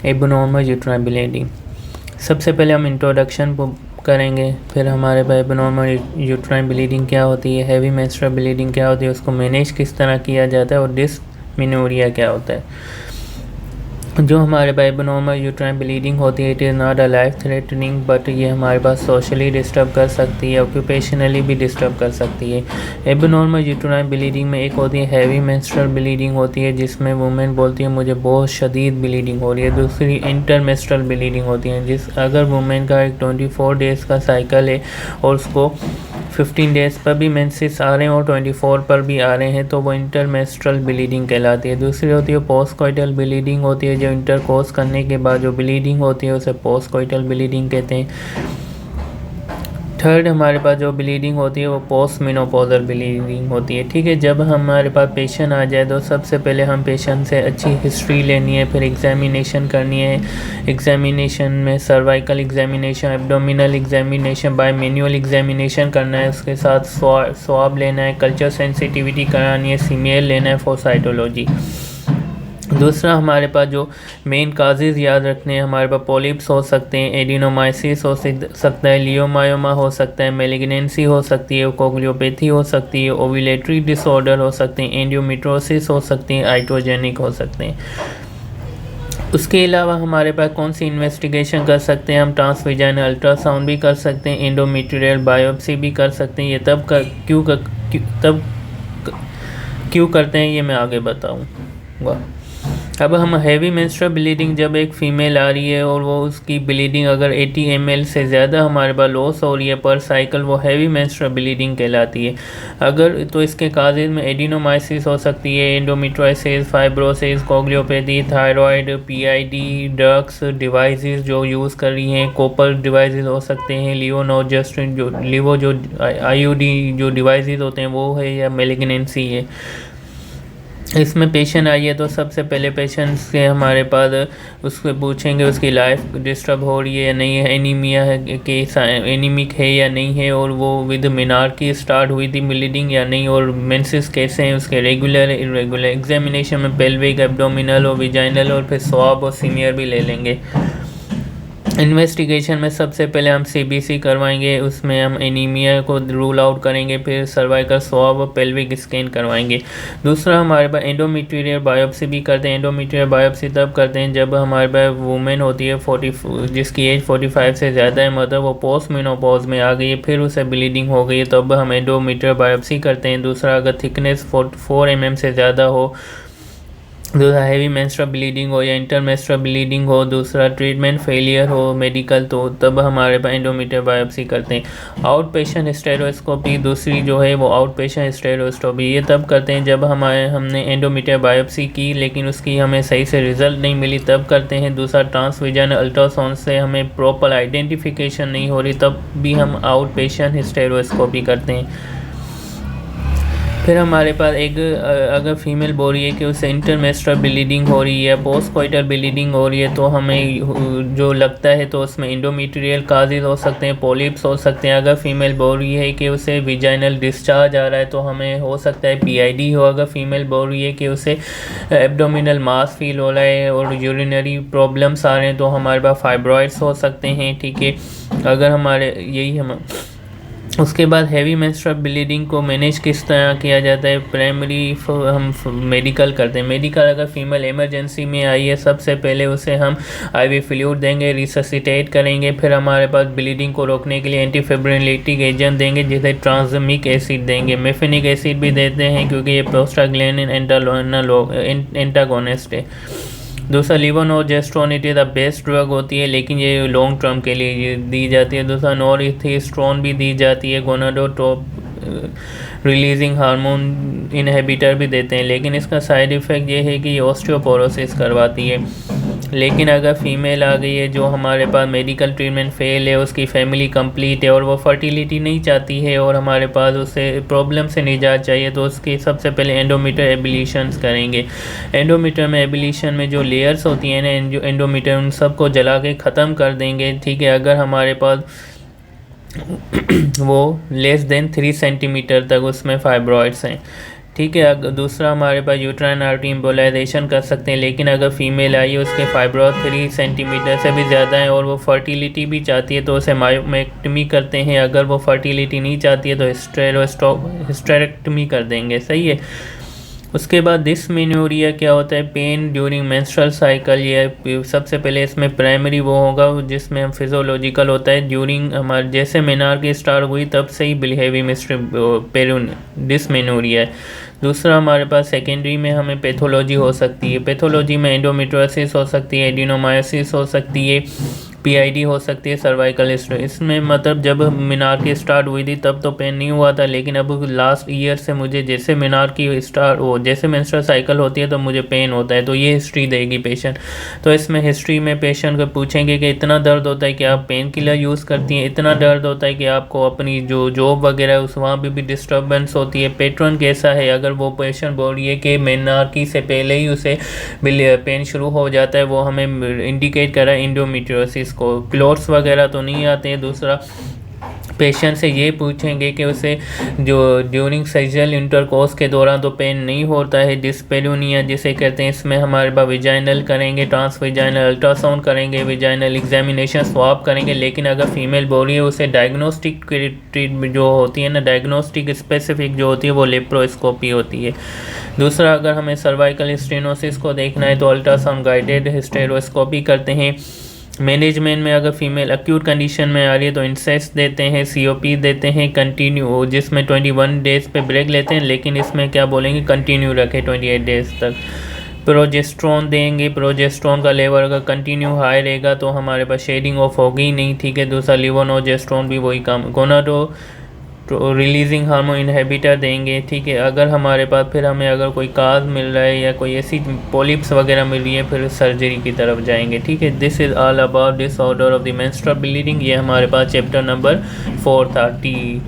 Abnormal uterine bleeding. सबसे पहले हम इंट्रोडक्शन करेंगे, फिर हमारे पास एबनॉर्मल यूट्राइन ब्लीडिंग क्या होती है, हैवी मेंस्ट्रुअल ब्लीडिंग क्या होती है, उसको मैनेज किस तरह किया जाता है, और डिस्मेनोरिया क्या होता है। जो हमारे पास एबनॉर्मल यूट्राइन ब्लीडिंग होती है, it is not a life threatening, but ये हमारे पास सोशली डिस्टर्ब कर सकती है, ऑक्यूपेशनली भी डिस्टर्ब कर सकती है। एबनॉर्मल यूट्राइन ब्लीडिंग में एक होती है हैवी मेंस्ट्रुअल ब्लीडिंग होती है, जिसमें वुमेन बोलती है मुझे बहुत शदीद ब्लीडिंग हो रही है। दूसरी इंटरमेंस्ट्रुअल ब्लीडिंग होती है, अगर वुमेन का एक 24 डेज़ का साइकिल है और उसको 15 डेज़ पर भी मेंसेस आ रहे हैं और 24 पर भी आ रहे हैं, तो वो इंटरमेंस्ट्रुअल ब्लीडिंग कहलाती है। दूसरी होती है पोस्टकॉइटल ब्लीडिंग होती है, जो इंटरकोर्स करने के बाद जो ब्लीडिंग होती है उसे पोस्टकॉइटल ब्लीडिंग कहते हैं। थर्ड हमारे पास जो ब्लीडिंग होती है वो पोस्ट मेनोपॉजल ब्लीडिंग होती है। ठीक है, जब हमारे पास पेशेंट आ जाए तो सबसे पहले हम पेशेंट से अच्छी हिस्ट्री लेनी है, फिर एग्जामिनेशन करनी है। एग्जामिनेशन में cervical examination, abdominal examination, bye manual examination करना है, उसके साथ स्वाब लेना है, कल्चर सेंसिटिविटी करानी है, सीमेल लेना है फॉर साइटोलॉजी। दूसरा हमारे पास जो मेन काजेज़ याद रखने हैं, हमारे पास पॉलिप्स हो सकते हैं, एडिनोमाइसिस हो सकता है, लियोमायोमा हो सकता है, मेलिग्नेंसी हो सकती है, कोग्लियोपैथी हो सकती है, ओव्यूलेटरी डिसऑर्डर हो सकते हैं, एंडोमेट्रियोसिस हो सकती है, आइट्रोजेनिक हो सकते हैं। उसके अलावा हमारे पास कौन सी इन्वेस्टिगेशन कर सकते हैं, हम ट्रांसविजाइनल अल्ट्रासाउंड भी कर सकते हैं, एंडोमेट्रियल बायोप्सी भी कर सकते हैं। ये क्यों करते हैं ये मैं आगे बताऊँगा। अब हम हैवी मेंस्ट्रुअल ब्लीडिंग, जब एक फ़ीमेल आ रही है और वो उसकी ब्लीडिंग अगर 80 ml से ज़्यादा हमारे पास लॉस हो रही है पर साइकिल, वो हैवी मेंस्ट्रुअल ब्लीडिंग कहलाती है। अगर तो इसके काजेज़ में एडिनोमाइसिस हो सकती है, endometriosis, fibrosis, coagulopathy, thyroid, PID, drugs, devices जो यूज़ कर रही हैं, कॉपर डिवाइसेस हो सकते हैं, लियोनोजेस्ट्रिन जो आईयूडी जो डिवाइसेस होते हैं वो है, या मेलिग्नेंसी है। इसमें पेशेंट आइए तो सबसे पहले पेशेंट से हमारे पास उससे पूछेंगे उसकी लाइफ डिस्टर्ब हो रही है या नहीं है, एनीमिया है कि एनीमिक है या नहीं है, और वो विद मेनार्की स्टार्ट हुई थी ब्लीडिंग या नहीं, और मेंसेस कैसे हैं उसके, रेगुलर है इरेगुलर। एग्जामिनेशन में पेल्विक, एब्डोमिनल और विजाइनल और फिर स्वाब और सीमियर भी ले लेंगे। इन्वेस्टिगेशन में सबसे पहले हम सीबीसी करवाएंगे, उसमें हम एनीमिया को रूल आउट करेंगे, फिर सर्वाइकल स्वाब और पेल्विक स्कैन करवाएंगे। दूसरा हमारे पास एंडोमेट्रियल बायोप्सी भी करते हैं। एंडोमेट्रियल बायोप्सी तब करते हैं जब हमारे पास वुमेन होती है जिसकी एज 45 से ज़्यादा है, मतलब वो पोस्ट मेनोपॉज में आ गई है, फिर उसे ब्लीडिंग हो गई है, तब हम एंडोमेट्रियल बायोप्सी करते हैं। दूसरा अगर थिकनेस 4 mm से ज़्यादा हो, दूसरा हैवी मेंस्ट्रुअल ब्लीडिंग हो या इंटरमेंस्ट्रुअल ब्लीडिंग हो, दूसरा ट्रीटमेंट फेलियर हो मेडिकल, तो तब हमारे पास एंडोमेट्रियल बायोप्सी करते हैं। आउट पेशेंट स्टेरोस्कोपी दूसरी जो है वो आउट पेशेंट स्टेरोस्कोपी, ये तब करते हैं जब हमने एंडोमेट्रियल बायोप्सी की लेकिन उसकी हमें सही से रिजल्ट नहीं मिली, तब करते हैं। दूसरा ट्रांसविजन अल्ट्रासाउंड से हमें प्रॉपर आइडेंटिफिकेशन नहीं हो रही, तब भी हम आउट पेशेंट स्टेरोस्कोपी करते हैं। फिर हमारे पास अगर फीमेल बोल रही है कि उसे इंटरमेंस्ट्रुअल ब्लीडिंग हो रही है, पोस्टकॉइटल ब्लीडिंग हो रही है, तो हमें जो लगता है तो उसमें एंडोमेट्रियल काजेज हो सकते हैं, पॉलिप्स हो सकते हैं। अगर फीमेल बोल रही है कि उसे विजाइनल डिस्चार्ज आ रहा है तो हमें हो सकता है पीआईडी हो। अगर फीमेल बोल रही है कि उसे एब्डोमिनल मास फील हो रहा है और यूरिनरी प्रॉब्लम्स आ रहे हैं तो हमारे पास फाइब्रॉइड्स हो सकते हैं। ठीक है, अगर हमारे यही हम उसके बाद हैवी मेंस्ट्रुअल ब्लीडिंग को मैनेज किस तरह किया जाता है, प्राइमरी हम मेडिकल करते हैं। मेडिकल अगर फीमेल इमरजेंसी में आई है, सबसे पहले उसे हम आईवी फ्लूइड देंगे, रिससिटेट करेंगे, फिर हमारे पास ब्लीडिंग को रोकने के लिए एंटीफिब्रिलेटिक एजेंट देंगे जैसे ट्रांसमिक एसिड देंगे, मेफेनिक एसिड भी देते हैं क्योंकि ये प्रोस्टाग्लैंडिन एंटागोनिस्ट है। दूसरा levonorgestrel, it is the best drug होती है लेकिन ये लॉन्ग टर्म के लिए दी जाती है। दूसरा नॉरएथिस्ट्रोन भी दी जाती है, गोनाडोट्रोप रिलीजिंग हार्मोन इनहिबिटर भी देते हैं, लेकिन इसका साइड इफ़ेक्ट ये है कि ये ऑस्टियोपोरोसिस करवाती है। लेकिन अगर फीमेल आ गई है जो हमारे पास मेडिकल ट्रीटमेंट फेल है, उसकी फैमिली कंप्लीट है और वो फर्टिलिटी नहीं चाहती है और हमारे पास उससे प्रॉब्लम से निजात चाहिए, तो उसकी सबसे पहले एंडोमीटर एबिलिशंस करेंगे। एंडोमीटर में एबिलिशन में जो लेयर्स होती हैं ना एंडोमीटर, उन सबको जला के ख़त्म कर देंगे। ठीक है, अगर हमारे पास वो लेस देन 3 सेंटीमीटर तक उसमें फाइब्रॉइड्स हैं। ठीक ठीक है। दूसरा हमारे पास यूट्राइन आर्टरी एम्बोलाइजेशन कर सकते हैं, लेकिन अगर फीमेल आई है उसके फाइब्रोज 3 सेंटीमीटर से भी ज़्यादा है और वो फर्टिलिटी भी चाहती है तो उसे मायोमेक्टमी करते हैं। अगर वो फर्टिलिटी नहीं चाहती है तो हिस्टेरेक्टमी कर देंगे, सही है। उसके बाद डिस्मेनोरिया क्या होता है, पेन ड्यूरिंग मेंस्ट्रुअल साइकिल। ये सबसे पहले इसमें प्राइमरी वो होगा जिसमें हम फिजियोलॉजिकल होता है ड्यूरिंग हमारे जैसे मेनार्की स्टार्ट हुई तब से ही बिहेवी डिस्मेनोरिया है। दूसरा हमारे पास सेकेंडरी में हमें पैथोलॉजी हो सकती है। पैथोलॉजी में एंडोमेट्रियोसिस हो सकती है, एडिनोमायोसिस हो सकती है, पीआईडी हो सकती है, सर्वाइकल हिस्ट्री। इसमें मतलब जब मेनार्की स्टार्ट हुई थी तब तो पेन नहीं हुआ था, लेकिन अब लास्ट ईयर से मुझे जैसे मेनार्की स्टार्ट हो जैसे मेंस्ट्रुअल साइकिल होती है तो मुझे पेन होता है, तो ये हिस्ट्री देगी पेशेंट। तो इसमें हिस्ट्री में पेशेंट को पूछेंगे कि इतना दर्द होता है कि आप पेन किलर यूज़ करती हैं, इतना दर्द होता है कि आपको अपनी जो जॉब वगैरह है उस वहाँ भी डिस्टर्बेंस होती है, पैटर्न कैसा है। अगर वो पेशेंट बोल रही है कि मेनार्की से पहले ही उसे पेन शुरू हो जाता है, वो हमें इंडिकेट करा एंडोमेट्रियोसिस को। क्लोट्स वगैरह तो नहीं आते हैं। दूसरा पेशेंट से ये पूछेंगे कि उसे जो ड्यूरिंग सेक्सुअल इंटरकोर्स के दौरान तो पेन नहीं होता है, डिस्पेरोनिया जिसे कहते हैं। इसमें हमारे पास विजाइनल करेंगे, ट्रांसविजाइनल अल्ट्रासाउंड करेंगे, विजाइनल एग्जामिनेशन स्वाब करेंगे। लेकिन अगर फीमेल बोल रही है उसे डायग्नोस्टिक ट्रीटमेंट जो होती है ना, डायग्नोस्टिक स्पेसिफिक जो होती है वो लेप्रोस्कोपी होती है। दूसरा अगर हमें सर्वाइकल स्टेनोसिस को देखना है तो अल्ट्रासाउंड गाइडेड हिस्टेरोस्कोपी करते हैं। मैनेजमेंट में अगर फीमेल एक्यूट कंडीशन में आ रही है तो इंसेस्ट देते हैं, सीओपी देते हैं कंटिन्यू, जिसमें 21 डेज़ पे ब्रेक लेते हैं, लेकिन इसमें क्या बोलेंगे कंटिन्यू रखें 28 डेज़ तक। प्रोजेस्ट्रॉन देंगे, प्रोजेस्ट्रॉन का लेवल अगर कंटिन्यू हाई रहेगा तो हमारे पास शेडिंग ऑफ होगी ही नहीं, ठीक है। दूसरा लिवोनोजेस्ट्रॉन भी वही काम, गोनाडो रिलीजिंग हार्मोन इनहिबिटर देंगे, ठीक है। अगर हमारे पास फिर हमें अगर कोई काज मिल रहा है या कोई ऐसी पॉलिप्स वगैरह मिल रही है फिर सर्जरी की तरफ जाएंगे, ठीक है। This is all about disorder of the menstrual bleeding. ये हमारे पास चैप्टर नंबर 4 था, टी।